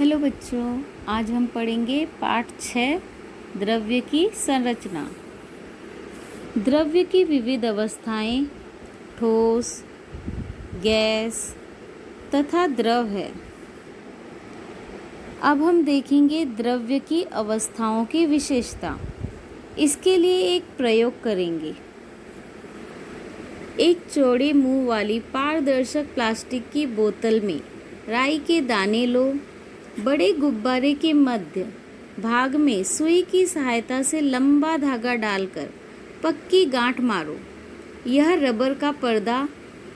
Hello बच्चों, आज हम पढ़ेंगे पाठ 6 द्रव्य की संरचना। द्रव्य की विविध अवस्थाएं ठोस, गैस तथा द्रव है। अब हम देखेंगे द्रव्य की अवस्थाओं की विशेषता। इसके लिए एक प्रयोग करेंगे। एक चौड़े मुंह वाली पारदर्शक प्लास्टिक की बोतल में राई के दाने लो। बड़े गुब्बारे के मध्य भाग में सुई की सहायता से लंबा धागा डालकर पक्की गांठ मारो। यह रबर का पर्दा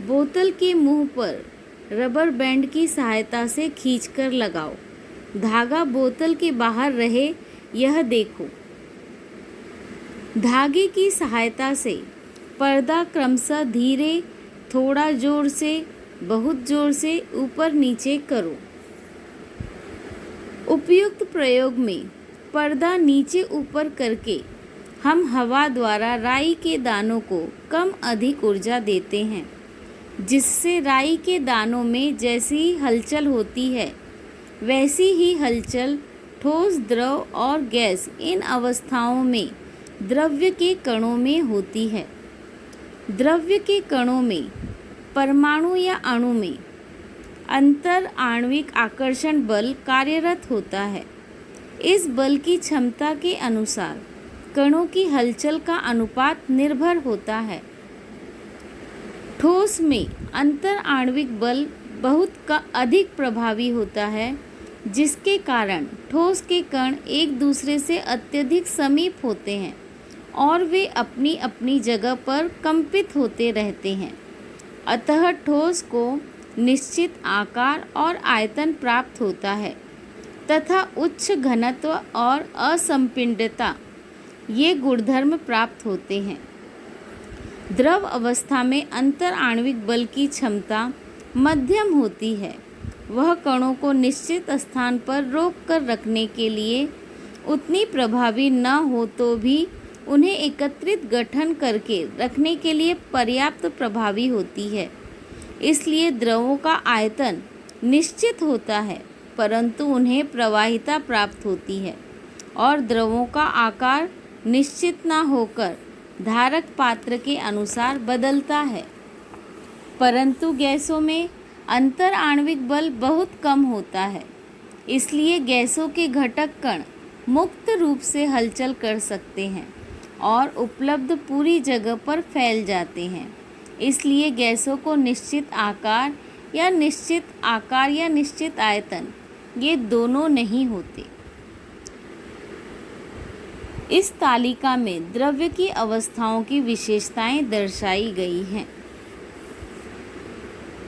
बोतल के मुंह पर रबर बैंड की सहायता से खींचकर लगाओ। धागा बोतल के बाहर रहे, यह देखो। धागे की सहायता से पर्दा क्रमशः धीरे, थोड़ा जोर से, बहुत जोर से ऊपर नीचे करो। उपयुक्त प्रयोग में पर्दा नीचे ऊपर करके हम हवा द्वारा राई के दानों को कम अधिक ऊर्जा देते हैं, जिससे राई के दानों में जैसी हलचल होती है वैसी ही हलचल ठोस, द्रव और गैस इन अवस्थाओं में द्रव्य के कणों में होती है। द्रव्य के कणों में परमाणु या अणु में अंतर आणविक आकर्षण बल कार्यरत होता है। इस बल की क्षमता के अनुसार कणों की हलचल का अनुपात निर्भर होता है। ठोस में अंतर आणविक बल बहुत अधिक प्रभावी होता है, जिसके कारण ठोस के कण एक दूसरे से अत्यधिक समीप होते हैं और वे अपनी अपनी जगह पर कंपित होते रहते हैं। अतः ठोस को निश्चित आकार और आयतन प्राप्त होता है तथा उच्च घनत्व और असंपिंडता ये गुणधर्म प्राप्त होते हैं। द्रव अवस्था में अंतर आणविक बल की क्षमता मध्यम होती है। वह कणों को निश्चित स्थान पर रोक कर रखने के लिए उतनी प्रभावी न हो तो भी उन्हें एकत्रित गठन करके रखने के लिए पर्याप्त प्रभावी होती है। इसलिए द्रवों का आयतन निश्चित होता है, परंतु उन्हें प्रवाहिता प्राप्त होती है, और द्रवों का आकार निश्चित न होकर धारक पात्र के अनुसार बदलता है। परंतु गैसों में अंतर आणविक बल बहुत कम होता है, इसलिए गैसों के घटक कण मुक्त रूप से हलचल कर सकते हैं और उपलब्ध पूरी जगह पर फैल जाते हैं। इसलिए गैसों को निश्चित आकार या निश्चित आयतन ये दोनों नहीं होते। इस तालिका में द्रव्य की अवस्थाओं की विशेषताएं दर्शाई गई हैं।